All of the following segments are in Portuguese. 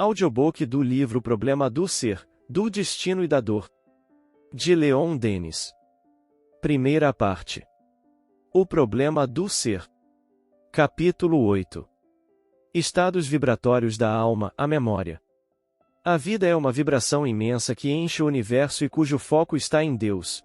Audiobook do livro Problema do Ser, do Destino e da Dor, de Leon Denis. Primeira parte. O Problema do Ser. Capítulo 8. Estados vibratórios da alma, a memória. A vida é uma vibração imensa que enche o universo e cujo foco está em Deus.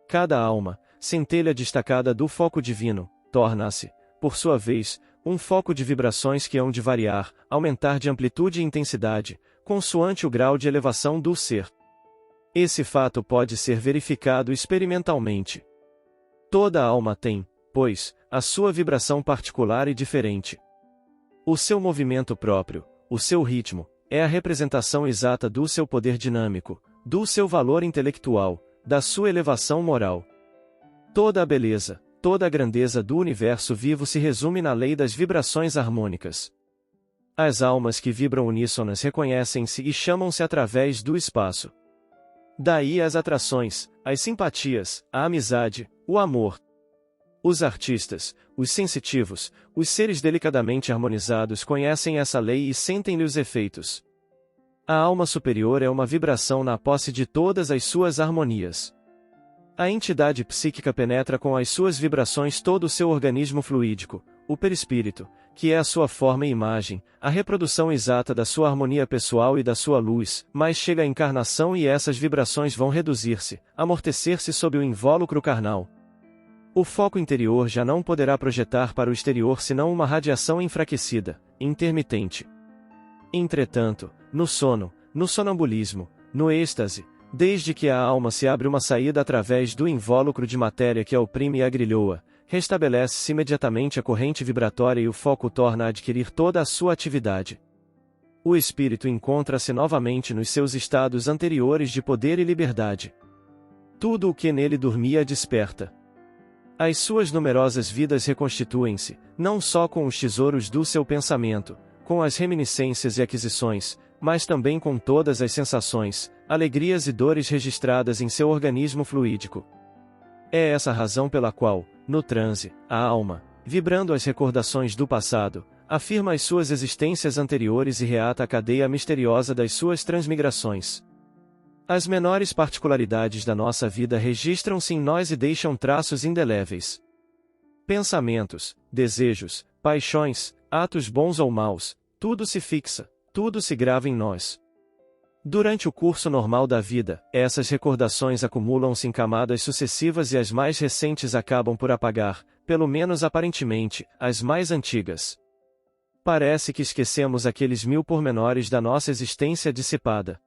Cada alma, centelha destacada do foco divino, torna-se, por sua vez, um foco de vibrações que hão de variar, aumentar de amplitude e intensidade, consoante o grau de elevação do ser. Esse fato pode ser verificado experimentalmente. Toda alma tem, pois, a sua vibração particular e diferente. O seu movimento próprio, o seu ritmo, é a representação exata do seu poder dinâmico, do seu valor intelectual, da sua elevação moral. Toda a beleza, toda a grandeza do universo vivo se resume na lei das vibrações harmônicas. As almas que vibram uníssonas reconhecem-se e chamam-se através do espaço. Daí as atrações, as simpatias, a amizade, o amor. Os artistas, os sensitivos, os seres delicadamente harmonizados conhecem essa lei e sentem-lhe os efeitos. A alma superior é uma vibração na posse de todas as suas harmonias. A entidade psíquica penetra com as suas vibrações todo o seu organismo fluídico, o perispírito, que é a sua forma e imagem, a reprodução exata da sua harmonia pessoal e da sua luz, mas chega a encarnação e essas vibrações vão reduzir-se, amortecer-se sob o invólucro carnal. O foco interior já não poderá projetar para o exterior senão uma radiação enfraquecida, intermitente. Entretanto, no sono, no sonambulismo, no êxtase, desde que a alma se abre uma saída através do invólucro de matéria que a oprime e agrilhoa, restabelece-se imediatamente a corrente vibratória e o foco torna a adquirir toda a sua atividade. O espírito encontra-se novamente nos seus estados anteriores de poder e liberdade. Tudo o que nele dormia desperta. As suas numerosas vidas reconstituem-se, não só com os tesouros do seu pensamento, com as reminiscências e aquisições, mas também com todas as sensações, alegrias e dores registradas em seu organismo fluídico. É essa a razão pela qual, no transe, a alma, vibrando as recordações do passado, afirma as suas existências anteriores e reata a cadeia misteriosa das suas transmigrações. As menores particularidades da nossa vida registram-se em nós e deixam traços indeléveis. Pensamentos, desejos, paixões, atos bons ou maus, tudo se fixa, tudo se grava em nós. Durante o curso normal da vida, essas recordações acumulam-se em camadas sucessivas e as mais recentes acabam por apagar, pelo menos aparentemente, as mais antigas. Parece que esquecemos aqueles 1000 pormenores da nossa existência dissipada.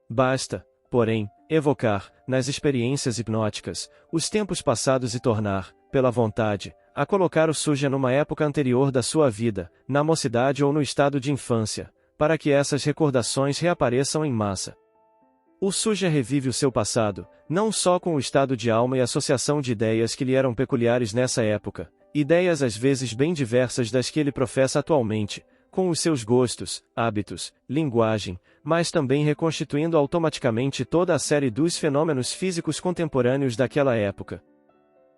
Basta, porém, evocar, nas experiências hipnóticas, os tempos passados e tornar, pela vontade, a colocar o sujeito numa época anterior da sua vida, na mocidade ou no estado de infância, para que essas recordações reapareçam em massa. O sujeito revive o seu passado, não só com o estado de alma e associação de ideias que lhe eram peculiares nessa época, ideias às vezes bem diversas das que ele professa atualmente, com os seus gostos, hábitos, linguagem, mas também reconstituindo automaticamente toda a série dos fenômenos físicos contemporâneos daquela época.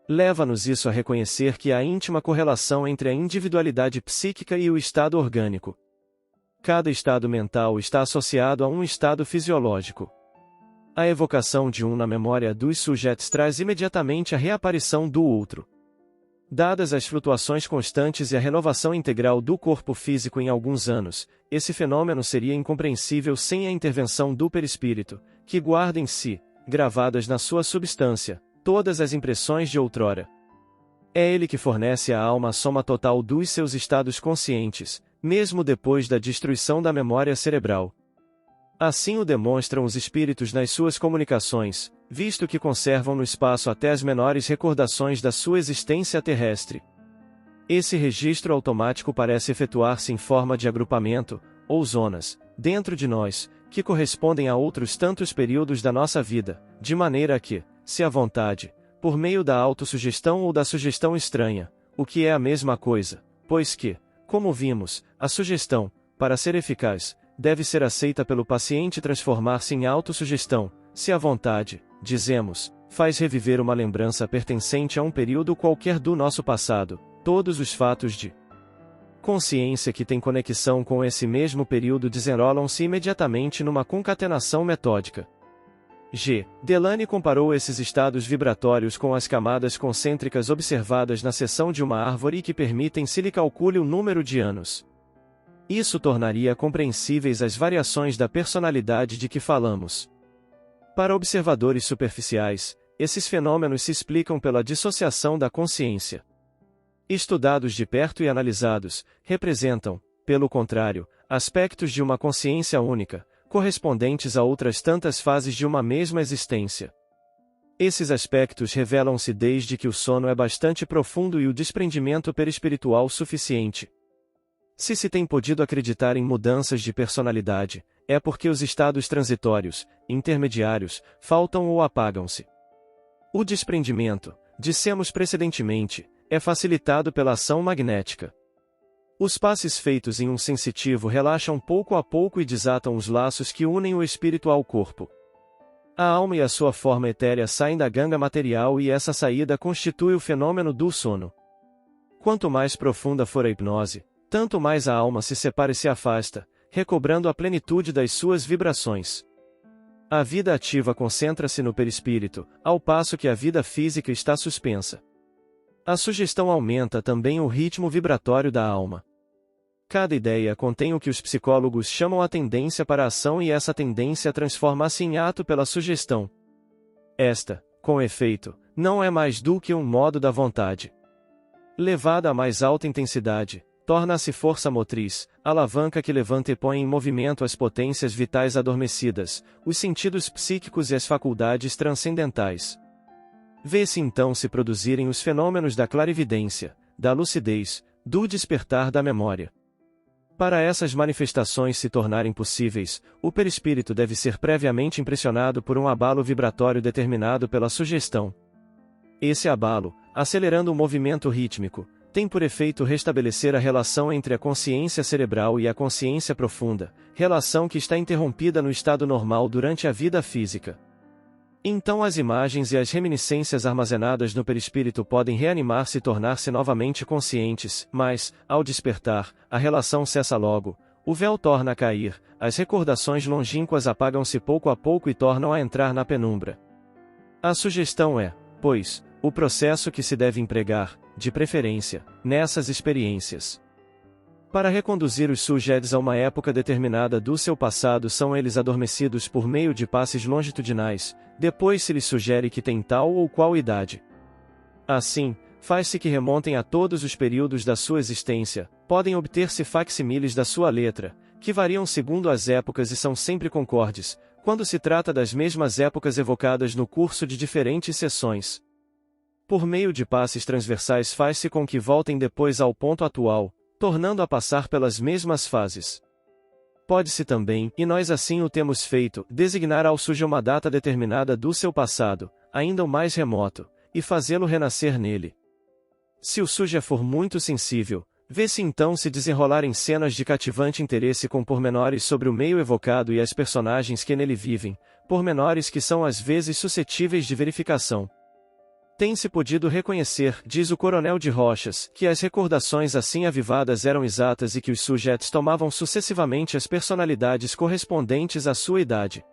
Leva-nos isso a reconhecer que há íntima correlação entre a individualidade psíquica e o estado orgânico. Cada estado mental está associado a um estado fisiológico. A evocação de um na memória dos sujeitos traz imediatamente a reaparição do outro. Dadas as flutuações constantes e a renovação integral do corpo físico em alguns anos, esse fenômeno seria incompreensível sem a intervenção do perispírito, que guarda em si, gravadas na sua substância, todas as impressões de outrora. É ele que fornece à alma a soma total dos seus estados conscientes, mesmo depois da destruição da memória cerebral. Assim o demonstram os espíritos nas suas comunicações, visto que conservam no espaço até as menores recordações da sua existência terrestre. Esse registro automático parece efetuar-se em forma de agrupamento, ou zonas, dentro de nós, que correspondem a outros tantos períodos da nossa vida, de maneira que, se à vontade, por meio da autossugestão ou da sugestão estranha, o que é a mesma coisa, pois que, como vimos, a sugestão, para ser eficaz, deve ser aceita pelo paciente e transformar-se em autossugestão, se à vontade, dizemos, faz reviver uma lembrança pertencente a um período qualquer do nosso passado, todos os fatos de consciência que tem conexão com esse mesmo período desenrolam-se imediatamente numa concatenação metódica. G. Delany comparou esses estados vibratórios com as camadas concêntricas observadas na seção de uma árvore e que permitem se lhe calcule o número de anos. Isso tornaria compreensíveis as variações da personalidade de que falamos. Para observadores superficiais, esses fenômenos se explicam pela dissociação da consciência. Estudados de perto e analisados, representam, pelo contrário, aspectos de uma consciência única, correspondentes a outras tantas fases de uma mesma existência. Esses aspectos revelam-se desde que o sono é bastante profundo e o desprendimento perispiritual suficiente. Se se tem podido acreditar em mudanças de personalidade, é porque os estados transitórios, intermediários, faltam ou apagam-se. O desprendimento, dissemos precedentemente, é facilitado pela ação magnética. Os passes feitos em um sensitivo relaxam pouco a pouco e desatam os laços que unem o espírito ao corpo. A alma e a sua forma etérea saem da ganga material e essa saída constitui o fenômeno do sono. Quanto mais profunda for a hipnose, tanto mais a alma se separa e se afasta, recobrando a plenitude das suas vibrações. A vida ativa concentra-se no perispírito, ao passo que a vida física está suspensa. A sugestão aumenta também o ritmo vibratório da alma. Cada ideia contém o que os psicólogos chamam a tendência para a ação e essa tendência transforma-se em ato pela sugestão. Esta, com efeito, não é mais do que um modo da vontade. Levada a mais alta intensidade, torna-se força motriz, alavanca que levanta e põe em movimento as potências vitais adormecidas, os sentidos psíquicos e as faculdades transcendentais. Vê-se então se produzirem os fenômenos da clarividência, da lucidez, do despertar da memória. Para essas manifestações se tornarem possíveis, o perispírito deve ser previamente impressionado por um abalo vibratório determinado pela sugestão. Esse abalo, acelerando o movimento rítmico, tem por efeito restabelecer a relação entre a consciência cerebral e a consciência profunda, relação que está interrompida no estado normal durante a vida física. Então as imagens e as reminiscências armazenadas no perispírito podem reanimar-se e tornar-se novamente conscientes, mas, ao despertar, a relação cessa logo, o véu torna a cair, as recordações longínquas apagam-se pouco a pouco e tornam a entrar na penumbra. A sugestão é, pois, o processo que se deve empregar, de preferência, nessas experiências. Para reconduzir os sujeitos a uma época determinada do seu passado são eles adormecidos por meio de passes longitudinais, depois se lhes sugere que tem tal ou qual idade. Assim, faz-se que remontem a todos os períodos da sua existência, podem obter-se facsimiles da sua letra, que variam segundo as épocas e são sempre concordes, quando se trata das mesmas épocas evocadas no curso de diferentes sessões. Por meio de passes transversais faz-se com que voltem depois ao ponto atual, tornando a passar pelas mesmas fases. Pode-se também, e nós assim o temos feito, designar ao sujo uma data determinada do seu passado, ainda o mais remoto, e fazê-lo renascer nele. Se o sujo for muito sensível, vê-se então se desenrolar em cenas de cativante interesse com pormenores sobre o meio evocado e as personagens que nele vivem, pormenores que são às vezes suscetíveis de verificação. Tem-se podido reconhecer, diz o Coronel de Rochas, que as recordações assim avivadas eram exatas e que os sujeitos tomavam sucessivamente as personalidades correspondentes à sua idade.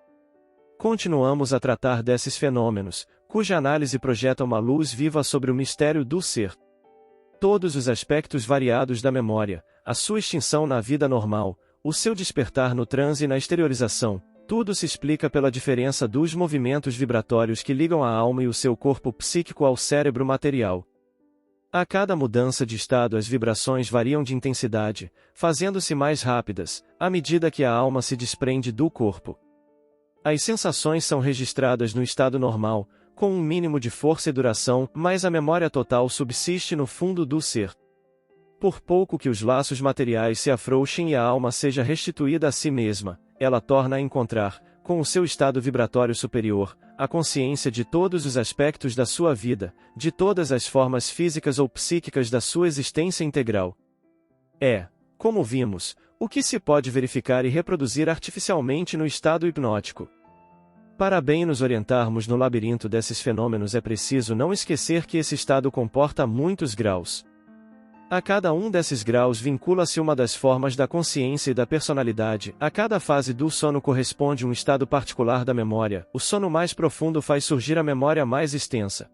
Continuamos a tratar desses fenômenos, cuja análise projeta uma luz viva sobre o mistério do ser. Todos os aspectos variados da memória, a sua extinção na vida normal, o seu despertar no transe e na exteriorização, tudo se explica pela diferença dos movimentos vibratórios que ligam a alma e o seu corpo psíquico ao cérebro material. A cada mudança de estado as vibrações variam de intensidade, fazendo-se mais rápidas, à medida que a alma se desprende do corpo. As sensações são registradas no estado normal, com um mínimo de força e duração, mas a memória total subsiste no fundo do ser. Por pouco que os laços materiais se afrouxem e a alma seja restituída a si mesma, ela torna a encontrar, com o seu estado vibratório superior, a consciência de todos os aspectos da sua vida, de todas as formas físicas ou psíquicas da sua existência integral. É, como vimos, o que se pode verificar e reproduzir artificialmente no estado hipnótico. Para bem nos orientarmos no labirinto desses fenômenos é preciso não esquecer que esse estado comporta muitos graus. A cada um desses graus vincula-se uma das formas da consciência e da personalidade. A cada fase do sono corresponde um estado particular da memória. O sono mais profundo faz surgir a memória mais extensa.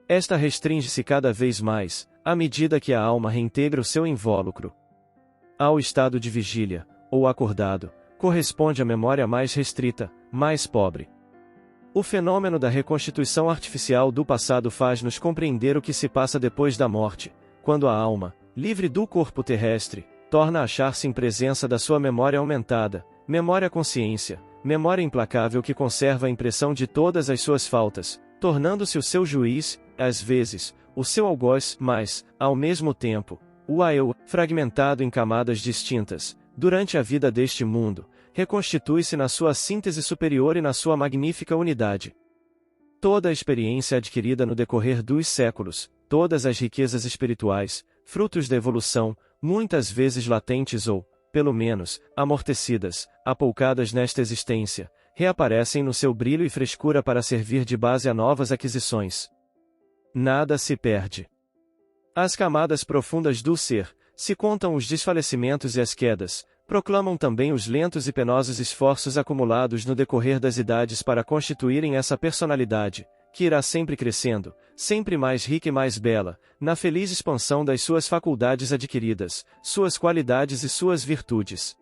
Esta restringe-se cada vez mais, à medida que a alma reintegra o seu invólucro. Ao estado de vigília, ou acordado, corresponde a memória mais restrita, mais pobre. O fenômeno da reconstituição artificial do passado faz-nos compreender o que se passa depois da morte, quando a alma, livre do corpo terrestre, torna a achar-se em presença da sua memória aumentada, memória-consciência, memória implacável que conserva a impressão de todas as suas faltas, tornando-se o seu juiz, às vezes, o seu algoz, mas, ao mesmo tempo, o eu, fragmentado em camadas distintas, durante a vida deste mundo, reconstitui-se na sua síntese superior e na sua magnífica unidade. Toda a experiência adquirida no decorrer dos séculos, todas as riquezas espirituais, frutos da evolução, muitas vezes latentes ou, pelo menos, amortecidas, apoucadas nesta existência, reaparecem no seu brilho e frescura para servir de base a novas aquisições. Nada se perde. As camadas profundas do ser, se contam os desfalecimentos e as quedas, proclamam também os lentos e penosos esforços acumulados no decorrer das idades para constituírem essa personalidade, que irá sempre crescendo, sempre mais rica e mais bela, na feliz expansão das suas faculdades adquiridas, suas qualidades e suas virtudes.